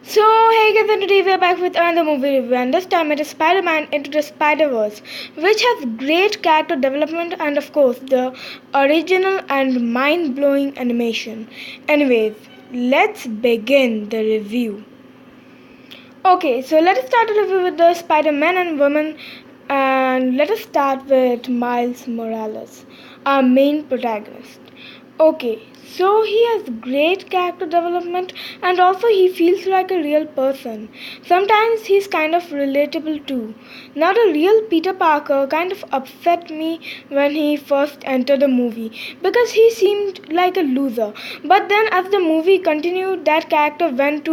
So, hey guys, and today we are back with another movie review, and this time it is Spider-Man Into the Spiderverse, which has great character development and, of course, the original and mind-blowing animation. Anyways, let's begin the review. Okay, so let us start the review with the Spider-Man and woman, and let us start with Miles Morales, our main protagonist. Okay, so he has great character development and also he feels like a real person. Sometimes he's kind of relatable too. Now, the real Peter Parker kind of upset me when he first entered the movie because he seemed like a loser. But then, as the movie continued, that character went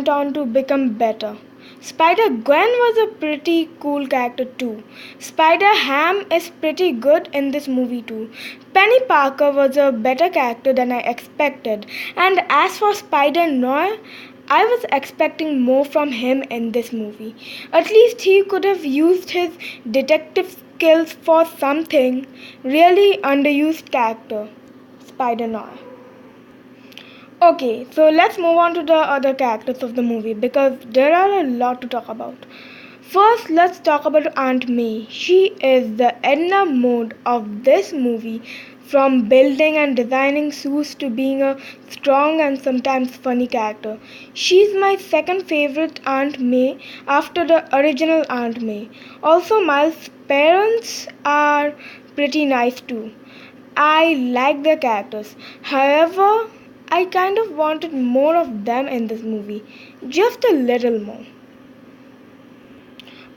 on to become better. Spider Gwen was a pretty cool character too. Spider Ham is pretty good in this movie too. Penny Parker was a better character than I expected. And as for Spider Noir, I was expecting more from him in this movie. At least he could have used his detective skills for something. Really underused character, Spider Noir. Okay, so let's move on to the other characters of the movie because there are a lot to talk about. First, let's talk about Aunt May. She is the Edna Mode of this movie, from building and designing suits to being a strong and sometimes funny character. She's my second favorite Aunt May after the original Aunt May. Also, Miles' parents are pretty nice too. I like their characters. However, I kind of wanted more of them in this movie. Just a little more.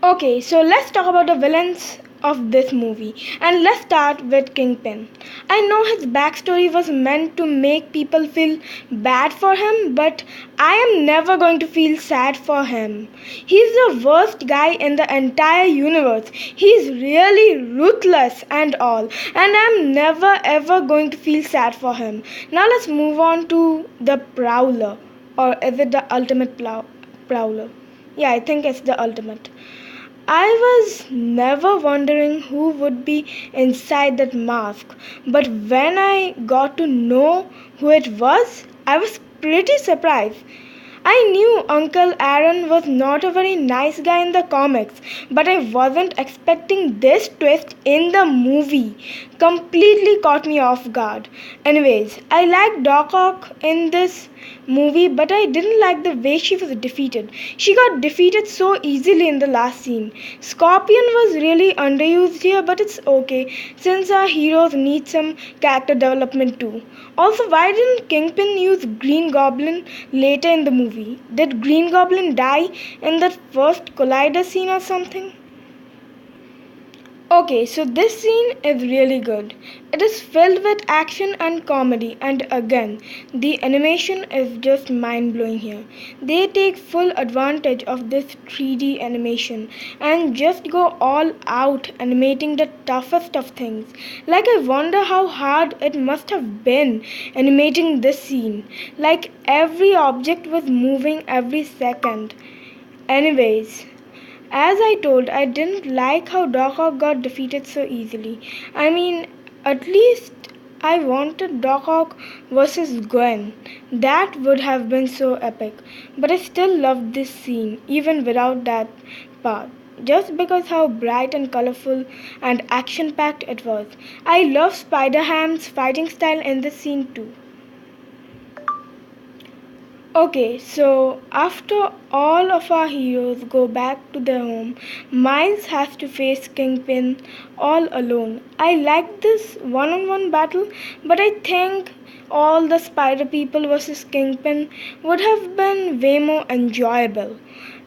Okay, so let's talk about the villains of this movie. And let's start with Kingpin. I know his backstory was meant to make people feel bad for him, but I am never going to feel sad for him. He's the worst guy in the entire universe. He's really ruthless and all, and I'm never ever going to feel sad for him. Now let's move on to the Prowler. Or is it the ultimate Prowler? Yeah, I think it's the ultimate. I was never wondering who would be inside that mask, but when I got to know who it was, I was pretty surprised. I knew Uncle Aaron was not a very nice guy in the comics, but I wasn't expecting this twist in the movie. Completely caught me off guard. Anyways, I liked Doc Ock in this movie, but I didn't like the way she was defeated. She got defeated so easily in the last scene. Scorpion was really underused here, but it's okay since our heroes need some character development too. Also, why didn't Kingpin use Green Goblin later in the movie? Did Green Goblin die in that first collider scene or something? Okay, so this scene is really good. It is filled with action and comedy, and again, the animation is just mind blowing here. They take full advantage of this 3D animation and just go all out animating the toughest of things. Like, I wonder how hard it must have been animating this scene. Like, every object was moving every second. Anyways, as I told, I didn't like how Doc Ock got defeated so easily. I mean, at least I wanted Doc Ock versus Gwen. That would have been so epic. But I still loved this scene, even without that part. Just because how bright and colorful and action packed it was. I love Spider Ham's fighting style in this scene too. Okay, so after all of our heroes go back to their home, Miles has to face Kingpin all alone. I like this one on one battle, but I think all the Spider People versus Kingpin would have been way more enjoyable.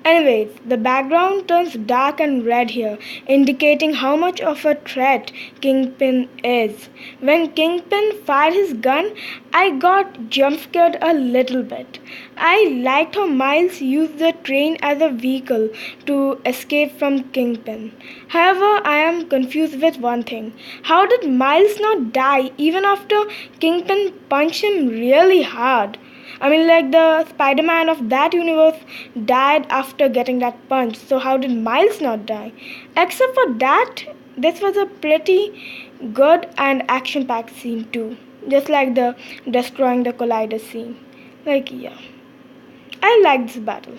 Anyways, the background turns dark and red here, indicating how much of a threat Kingpin is. When Kingpin fired his gun, I got jump scared a little bit. I liked how Miles used the train as a vehicle to escape from Kingpin. However, I am confused with one thing. How did Miles not die even after Kingpin punched him really hard? I mean, like the Spider Man of that universe died after getting that punch, so how did Miles not die? Except for that, this was a pretty good and action packed scene too, just like the destroying the collider scene. Like, yeah. I liked this battle.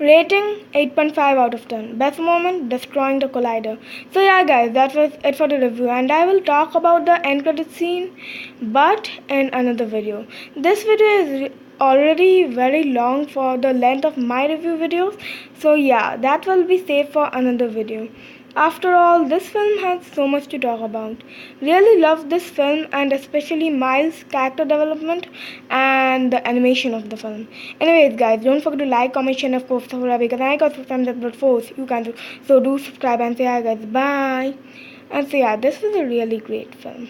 Rating 8.5 out of 10. Best moment, destroying the collider. So yeah guys, that was it for the review, and I will talk about the end credit scene but in another video. This video is already very long for the length of my review videos, so yeah, that will be saved for another video. After all, this film has so much to talk about. Really love this film, and especially Miles' character development and the animation of the film. Anyways, guys, don't forget to like, comment, share, and of course subscribe, because I got subscribe that but force you can do. So do subscribe and say hi, guys. Bye. And so yeah, this was a really great film.